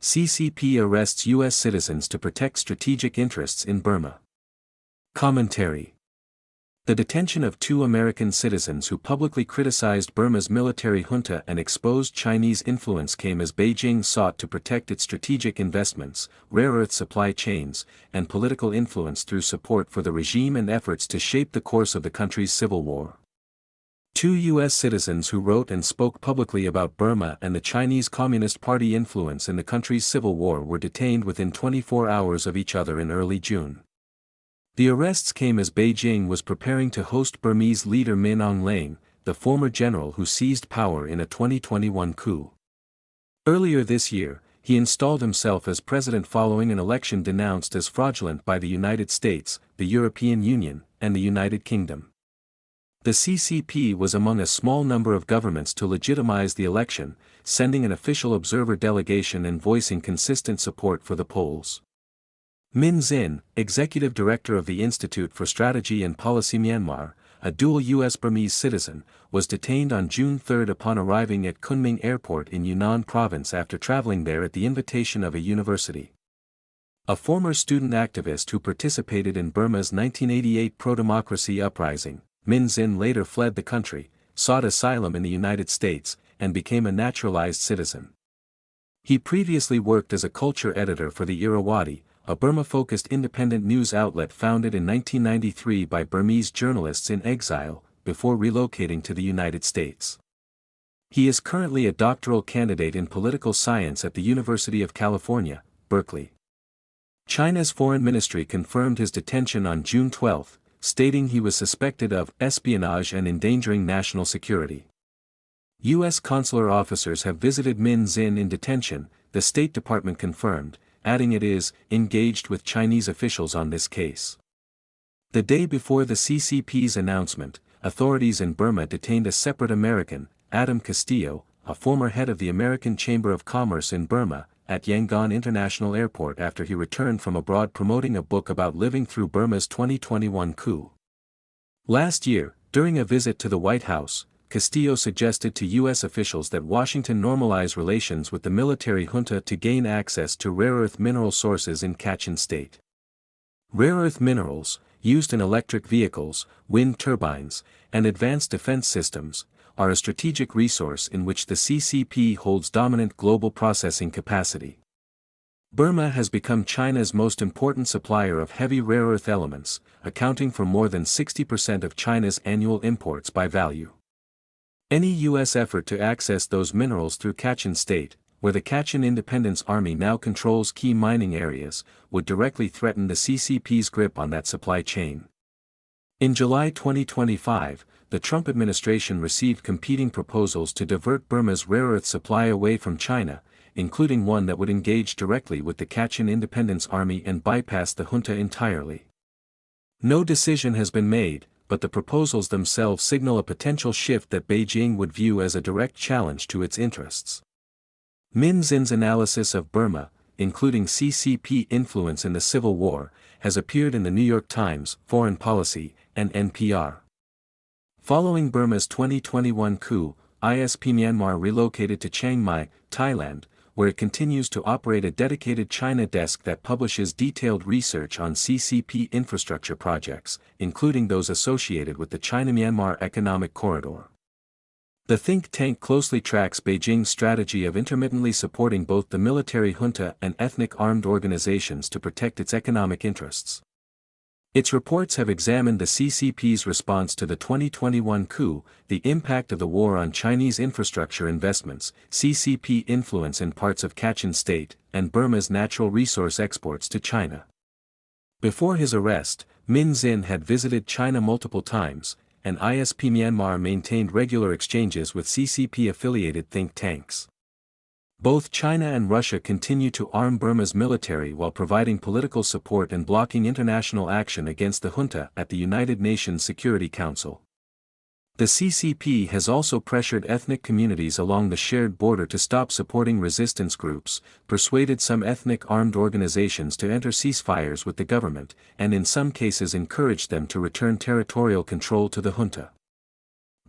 CCP arrests U.S. citizens to protect strategic interests in Burma. Commentary. The detention of two American citizens who publicly criticized Burma's military junta and exposed Chinese influence came as Beijing sought to protect its strategic investments, rare earth supply chains, and political influence through support for the regime and efforts to shape the course of the country's civil war. Two U.S. citizens who wrote and spoke publicly about Burma and the Chinese Communist Party influence in the country's civil war were detained within 24 hours of each other in early June. The arrests came as Beijing was preparing to host Burmese leader Min Aung Hlaing, the former general who seized power in a 2021 coup. Earlier this year, he installed himself as president following an election denounced as fraudulent by the United States, the European Union, and the United Kingdom. The CCP was among a small number of governments to legitimize the election, sending an official observer delegation and voicing consistent support for the polls. Min Zin, executive director of the Institute for Strategy and Policy Myanmar, a dual U.S.-Burmese citizen, was detained on June 3 upon arriving at Kunming Airport in Yunnan Province after traveling there at the invitation of a university. A former student activist who participated in Burma's 1988 pro-democracy uprising, Min Zin later fled the country, sought asylum in the United States, and became a naturalized citizen. He previously worked as a culture editor for the Irrawaddy, a Burma-focused independent news outlet founded in 1993 by Burmese journalists in exile, before relocating to the United States. He is currently a doctoral candidate in political science at the University of California, Berkeley. China's foreign ministry confirmed his detention on June 12, stating he was suspected of espionage and endangering national security. U.S. consular officers have visited Min Zin in detention, the State Department confirmed, adding it is engaged with Chinese officials on this case. The day before the CCP's announcement, authorities in Burma detained a separate American, Adam Castillo, a former head of the American Chamber of Commerce in Burma, at Yangon International Airport after he returned from abroad promoting a book about living through Burma's 2021 coup. Last year, during a visit to the White House, Castillo suggested to U.S. officials that Washington normalize relations with the military junta to gain access to rare earth mineral sources in Kachin State. Rare earth minerals, used in electric vehicles, wind turbines, and advanced defense systems, are a strategic resource in which the CCP holds dominant global processing capacity. Burma has become China's most important supplier of heavy rare earth elements, accounting for more than 60% of China's annual imports by value. Any U.S. effort to access those minerals through Kachin State, where the Kachin Independence Army now controls key mining areas, would directly threaten the CCP's grip on that supply chain. In July 2025, the Trump administration received competing proposals to divert Burma's rare earth supply away from China, including one that would engage directly with the Kachin Independence Army and bypass the junta entirely. No decision has been made, but the proposals themselves signal a potential shift that Beijing would view as a direct challenge to its interests. Min Zin's analysis of Burma, including CCP influence in the Civil War, has appeared in the New York Times, Foreign Policy, and NPR. Following Burma's 2021 coup, ISP Myanmar relocated to Chiang Mai, Thailand, where it continues to operate a dedicated China desk that publishes detailed research on CCP infrastructure projects, including those associated with the China-Myanmar Economic Corridor. The think tank closely tracks Beijing's strategy of intermittently supporting both the military junta and ethnic armed organizations to protect its economic interests. Its reports have examined the CCP's response to the 2021 coup, the impact of the war on Chinese infrastructure investments, CCP influence in parts of Kachin State, and Burma's natural resource exports to China. Before his arrest, Min Zin had visited China multiple times, and ISP Myanmar maintained regular exchanges with CCP-affiliated think tanks. Both China and Russia continue to arm Burma's military while providing political support and blocking international action against the junta at the United Nations Security Council. The CCP has also pressured ethnic communities along the shared border to stop supporting resistance groups, persuaded some ethnic armed organizations to enter ceasefires with the government, and in some cases encouraged them to return territorial control to the junta.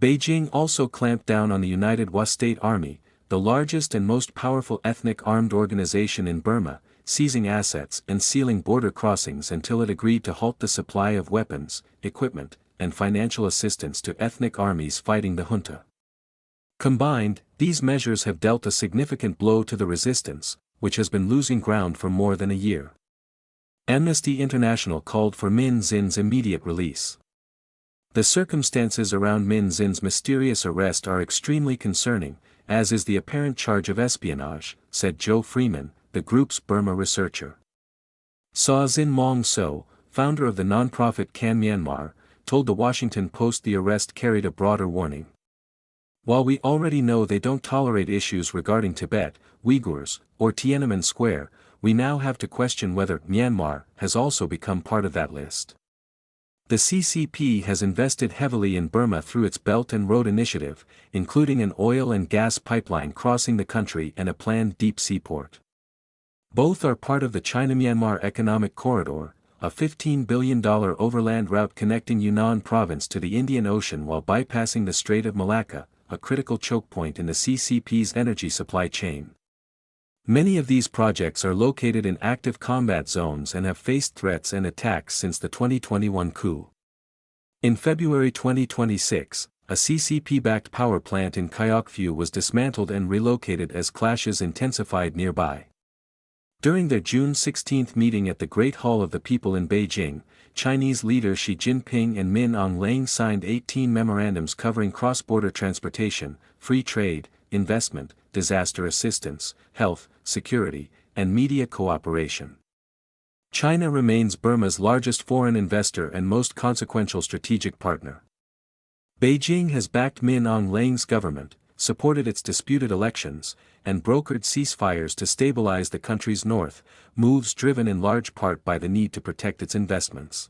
Beijing also clamped down on the United Wa State Army, the largest and most powerful ethnic armed organization in Burma, seizing assets and sealing border crossings until it agreed to halt the supply of weapons, equipment, and financial assistance to ethnic armies fighting the junta. Combined, these measures have dealt a significant blow to the resistance, which has been losing ground for more than a year. Amnesty International called for Min Zin's immediate release. The circumstances around Min Zin's mysterious arrest are extremely concerning, as is the apparent charge of espionage, said Joe Freeman, the group's Burma researcher. Saw Zin Maung So, founder of the nonprofit Can Myanmar, told the Washington Post the arrest carried a broader warning. While we already know they don't tolerate issues regarding Tibet, Uyghurs, or Tiananmen Square, we now have to question whether Myanmar has also become part of that list. The CCP has invested heavily in Burma through its Belt and Road Initiative, including an oil and gas pipeline crossing the country and a planned deep sea port. Both are part of the China-Myanmar Economic Corridor, a $15 billion overland route connecting Yunnan province to the Indian Ocean while bypassing the Strait of Malacca, a critical choke point in the CCP's energy supply chain. Many of these projects are located in active combat zones and have faced threats and attacks since the 2021 coup. In February 2026, a CCP-backed power plant in Kyaukpyu was dismantled and relocated as clashes intensified nearby. During their June 16 meeting at the Great Hall of the People in Beijing, Chinese leader Xi Jinping and Min Aung signed 18 memorandums covering cross-border transportation, free trade, investment, disaster assistance, health, security, and media cooperation. China remains Burma's largest foreign investor and most consequential strategic partner. Beijing has backed Min Aung Hlaing's government, supported its disputed elections, and brokered ceasefires to stabilize the country's north, moves driven in large part by the need to protect its investments.